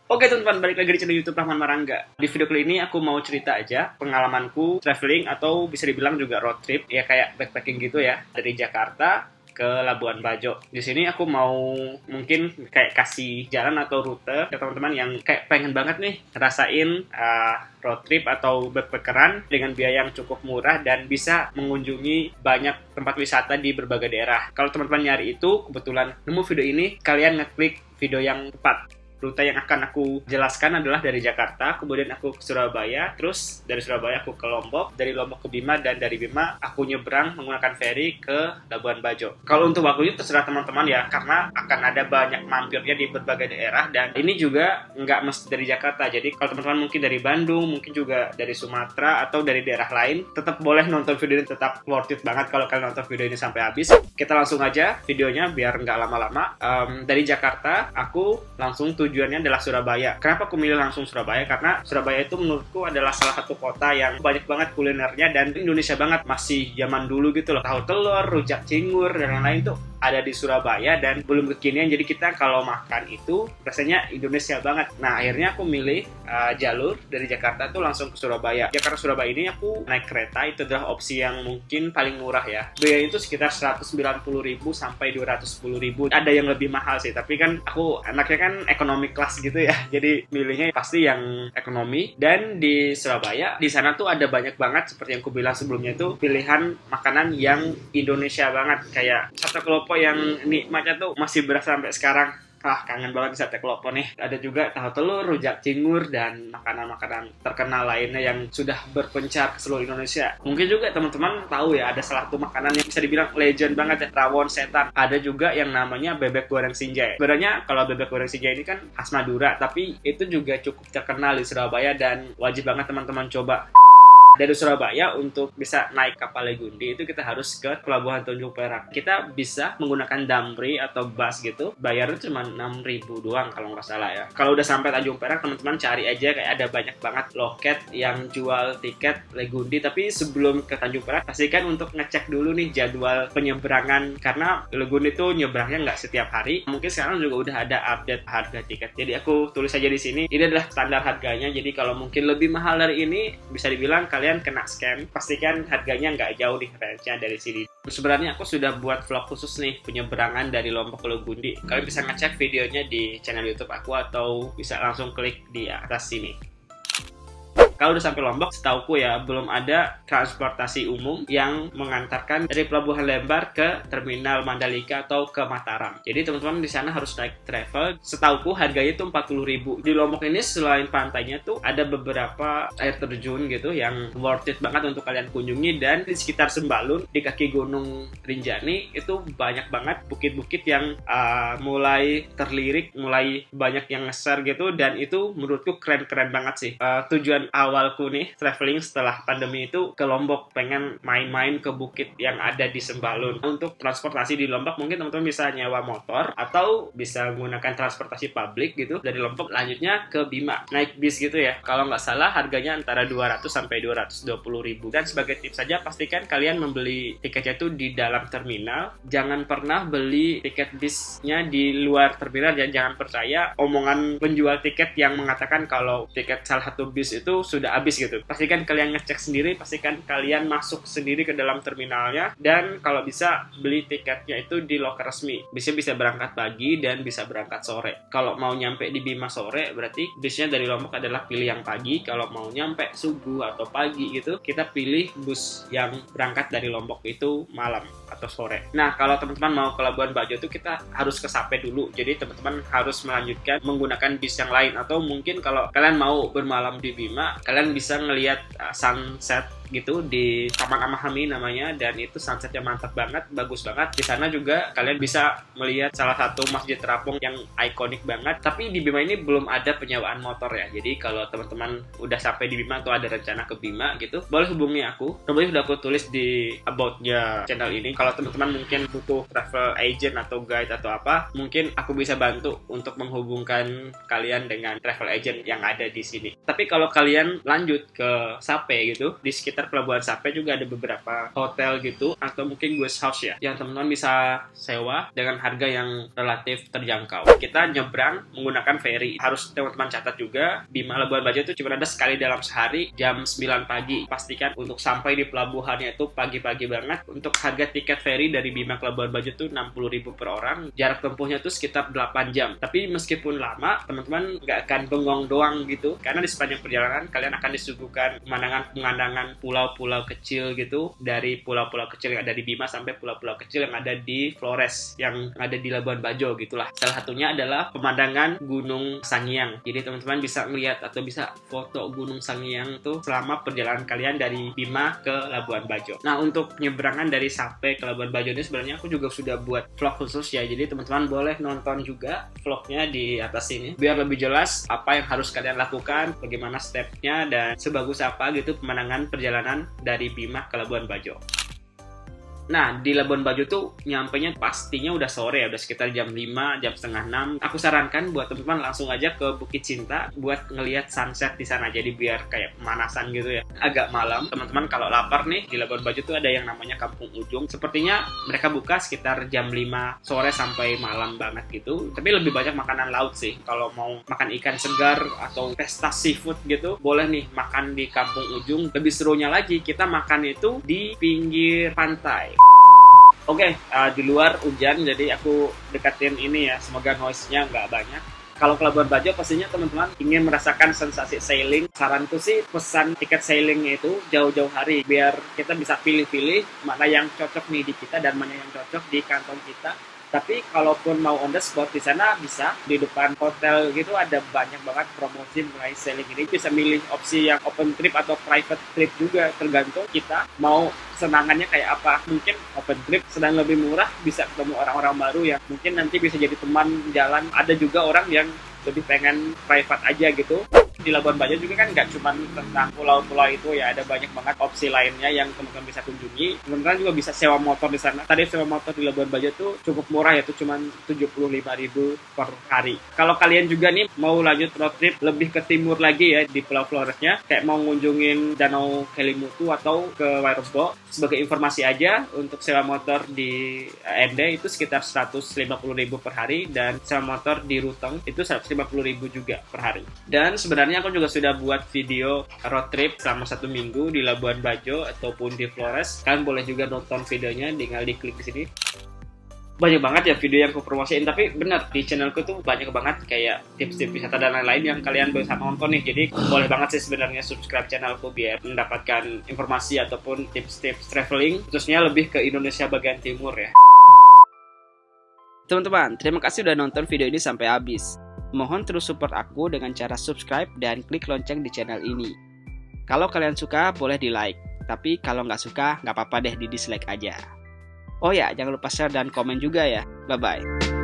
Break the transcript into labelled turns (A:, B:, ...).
A: Oke teman-teman, balik lagi di channel YouTube Rahman Marangga. Di video kali ini aku mau cerita aja pengalamanku traveling atau bisa dibilang juga road trip, ya kayak backpacking gitu ya, dari Jakarta ke Labuan Bajo. Di sini aku mau mungkin kayak kasih jalan atau rute ke teman-teman yang kayak pengen banget nih ngerasain road trip atau backpackeran dengan biaya yang cukup murah dan bisa mengunjungi banyak tempat wisata di berbagai daerah. Kalau teman-teman nyari itu, kebetulan nemu video ini, kalian ngeklik video yang tepat. Rute yang akan aku jelaskan adalah dari Jakarta, kemudian aku ke Surabaya, terus dari Surabaya aku ke Lombok, dari Lombok ke Bima, dan dari Bima aku nyebrang menggunakan ferry ke Labuan Bajo. Kalau untuk waktunya terserah teman-teman ya, karena akan ada banyak mampirnya di berbagai daerah, dan ini juga nggak mesti dari Jakarta. Jadi kalau teman-teman mungkin dari Bandung, mungkin juga dari Sumatera, atau dari daerah lain, tetap boleh nonton video ini, tetap worth it banget kalau kalian nonton video ini sampai habis. Kita langsung aja videonya biar nggak lama-lama. Dari Jakarta, aku langsung tujuannya adalah Surabaya. Kenapa aku milih langsung Surabaya? Karena Surabaya itu menurutku adalah salah satu kota yang banyak banget kulinernya dan Indonesia banget. Masih zaman dulu gitu loh. Tahu telur, rujak cingur, dan lain-lain tuh ada di Surabaya dan belum kekinian. Jadi kita kalau makan itu rasanya Indonesia banget. Nah akhirnya aku milih jalur dari Jakarta tuh langsung ke Surabaya. Jakarta Surabaya ini aku naik kereta, itu adalah opsi yang mungkin paling murah ya. Biaya itu sekitar 190.000 sampai 210.000. Ada yang lebih mahal sih, tapi kan aku anaknya kan ekonomi kelas gitu ya. Jadi milihnya pasti yang ekonomi. Dan di Surabaya, di sana tuh ada banyak banget seperti yang aku bilang sebelumnya itu pilihan makanan yang Indonesia banget, kayak sate klopo yang nikmatnya tuh masih berasa sampai sekarang. Kangen banget sate klopo nih. Ada juga tahu telur, rujak cingur, dan makanan-makanan terkenal lainnya yang sudah berpencar ke seluruh Indonesia. Mungkin juga teman-teman tahu ya, ada salah satu makanan yang bisa dibilang legend banget ya, rawon setan. Ada juga yang namanya bebek goreng sinjai. Sebenarnya kalau bebek goreng sinjai ini kan khas Madura, tapi itu juga cukup terkenal di Surabaya dan wajib banget teman-teman coba. Dari Surabaya untuk bisa naik kapal Legundi itu kita harus ke Pelabuhan Tanjung Perak. Kita bisa menggunakan Damri atau bus gitu. Bayarnya cuma 6.000 doang kalau nggak salah ya. Kalau udah sampai Tanjung Perak, teman-teman cari aja, kayak ada banyak banget loket yang jual tiket Legundi. Tapi sebelum ke Tanjung Perak, pastikan untuk ngecek dulu nih jadwal penyeberangan, karena Legundi itu nyebrangnya nggak setiap hari. Mungkin sekarang juga udah ada update harga tiket. Jadi aku tulis aja di sini. Ini adalah standar harganya. Jadi kalau mungkin lebih mahal dari ini, bisa dibilang kalian kena scam. Pastikan harganya nggak jauh di range-nya dari sini. Sebenarnya aku sudah buat vlog khusus nih penyeberangan dari Lombok ke Legundi. Kalian bisa ngecek videonya di channel YouTube aku atau bisa langsung klik di atas sini. Kalau udah sampai Lombok, setauku ya belum ada transportasi umum yang mengantarkan dari Pelabuhan Lembar ke Terminal Mandalika atau ke Mataram. Jadi teman-teman di sana harus naik travel. Setauku harganya itu 40.000. Di Lombok ini selain pantainya tuh ada beberapa air terjun gitu yang worth it banget untuk kalian kunjungi. Dan di sekitar Sembalun, di kaki Gunung Rinjani, itu banyak banget bukit-bukit yang mulai terlirik, mulai banyak yang ngeser gitu. Dan itu menurutku keren-keren banget sih. Tujuan awalku nih traveling setelah pandemi itu ke Lombok, pengen main-main ke bukit yang ada di Sembalun. Untuk transportasi di Lombok mungkin teman-teman bisa nyewa motor atau bisa menggunakan transportasi publik gitu. Dari Lombok lanjutnya ke Bima, naik bis gitu ya. Kalau nggak salah harganya antara 200 sampai 220.000. Dan sebagai tips saja, pastikan kalian membeli tiketnya itu di dalam terminal. Jangan pernah beli tiket bisnya di luar terminal dan jangan percaya omongan penjual tiket yang mengatakan kalau tiket salah satu bis itu sudah habis gitu. Pastikan kalian ngecek sendiri, pastikan kalian masuk sendiri ke dalam terminalnya, dan kalau bisa beli tiketnya itu di loker resmi. Bisnya bisa berangkat pagi dan bisa berangkat sore. Kalau mau nyampe di Bima sore, berarti bisnya dari Lombok adalah pilih yang pagi. Kalau mau nyampe subuh atau pagi gitu, kita pilih bus yang berangkat dari Lombok itu malam atau sore. Nah, kalau teman-teman mau ke Labuan Bajo itu kita harus ke Sape dulu. Jadi teman-teman harus melanjutkan menggunakan bis yang lain, atau mungkin kalau kalian mau bermalam di Bima, kalian bisa ngelihat sunset gitu di Taman Amahami namanya, dan itu sunsetnya mantap banget, bagus banget. Di sana juga kalian bisa melihat salah satu masjid terapung yang ikonik banget. Tapi di Bima ini belum ada penyewaan motor ya. Jadi kalau teman-teman udah sampai di Bima atau ada rencana ke Bima gitu, boleh hubungi aku. Nomornya sudah aku tulis di about-nya channel ini. Kalau teman-teman mungkin butuh travel agent atau guide atau apa, mungkin aku bisa bantu untuk menghubungkan kalian dengan travel agent yang ada di sini. Tapi kalau kalian lanjut ke Sape gitu, di sekitar sekitar Pelabuhan Sape juga ada beberapa hotel gitu atau mungkin guest house ya yang teman-teman bisa sewa dengan harga yang relatif terjangkau. Kita nyebrang menggunakan ferry. Harus teman-teman catat juga, Bima Labuan Bajo itu cuma ada sekali dalam sehari jam 9 pagi. Pastikan untuk sampai di pelabuhannya itu pagi-pagi banget. Untuk harga tiket ferry dari Bima ke Labuan Bajo itu 60.000 per orang. Jarak tempuhnya itu sekitar 8 jam. Tapi meskipun lama, teman-teman nggak akan bengong doang gitu. Karena di sepanjang perjalanan kalian akan disuguhkan pemandangan pulau-pulau kecil gitu. Dari pulau-pulau kecil yang ada di Bima sampai pulau-pulau kecil yang ada di Flores, yang ada di Labuan Bajo gitulah. Salah satunya adalah pemandangan Gunung Sangiang. Jadi teman-teman bisa melihat atau bisa foto Gunung Sangiang tuh selama perjalanan kalian dari Bima ke Labuan Bajo. Nah, untuk penyeberangan dari Sape ke Labuan Bajo ini sebenarnya aku juga sudah buat vlog khusus ya. Jadi teman-teman boleh nonton juga vlognya di atas ini biar lebih jelas apa yang harus kalian lakukan, bagaimana stepnya, dan sebagus apa gitu pemandangan perjalanan dari Bima ke Labuan Bajo. Nah, di Labuan Bajo tuh nyampenya pastinya udah sore ya, udah sekitar jam 5, jam setengah 6. Aku sarankan buat teman-teman langsung aja ke Bukit Cinta buat ngelihat sunset di sana. Jadi biar kayak pemanasan gitu ya. Agak malam, teman-teman kalau lapar nih, di Labuan Bajo tuh ada yang namanya Kampung Ujung. Sepertinya mereka buka sekitar jam 5 sore sampai malam banget gitu. Tapi lebih banyak makanan laut sih. Kalau mau makan ikan segar atau pesta seafood gitu, boleh nih makan di Kampung Ujung. Lebih serunya lagi, kita makan itu di pinggir pantai. Oke, di luar hujan, jadi aku deketin ini ya, semoga noise-nya nggak banyak. Kalau ke Labuan Bajo, pastinya teman-teman ingin merasakan sensasi sailing. Saranku sih, pesan tiket sailingnya itu jauh-jauh hari, biar kita bisa pilih-pilih mana yang cocok nih di kita dan mana yang cocok di kantong kita. Tapi kalaupun mau on the spot di sana bisa di depan hotel gitu ada banyak banget promosi mengenai sailing ini. Bisa milih opsi yang open trip atau private trip juga, tergantung kita mau senangannya kayak apa. Mungkin open trip sedang lebih murah, bisa ketemu orang-orang baru yang mungkin nanti bisa jadi teman jalan. Ada juga orang yang lebih pengen private aja gitu. Di Labuan Bajo juga kan nggak cuma tentang pulau-pulau itu ya, ada banyak banget opsi lainnya yang teman-teman bisa kunjungi. Teman-teman juga bisa sewa motor di sana. Tadi sewa motor di Labuan Bajo tuh cukup murah ya, tuh cuma 75.000 per hari. Kalau kalian juga nih mau lanjut road trip lebih ke timur lagi ya di Pulau Floresnya, kayak mau ngunjungin Danau Kelimutu atau ke Wairebo, sebagai informasi aja untuk sewa motor di Ende itu sekitar 150.000 per hari, dan sewa motor di Ruteng itu 150.000 juga per hari. Dan sebenarnya aku juga sudah buat video road trip selama 1 minggu di Labuan Bajo ataupun di Flores. Kalian boleh juga nonton videonya, tinggal diklik di sini. Banyak banget ya video yang aku promosiin, tapi benar di channelku tuh banyak banget kayak tips-tips wisata dan lain-lain yang kalian bisa nonton nih. Jadi boleh banget sih sebenarnya subscribe channelku biar mendapatkan informasi ataupun tips-tips traveling, khususnya lebih ke Indonesia bagian timur ya. Teman-teman, terima kasih udah nonton video ini sampai habis. Mohon terus support aku dengan cara subscribe dan klik lonceng di channel ini. Kalau kalian suka, boleh di like. Tapi kalau nggak suka, nggak apa-apa deh, di dislike aja. Oh ya, jangan lupa share dan komen juga ya. Bye-bye.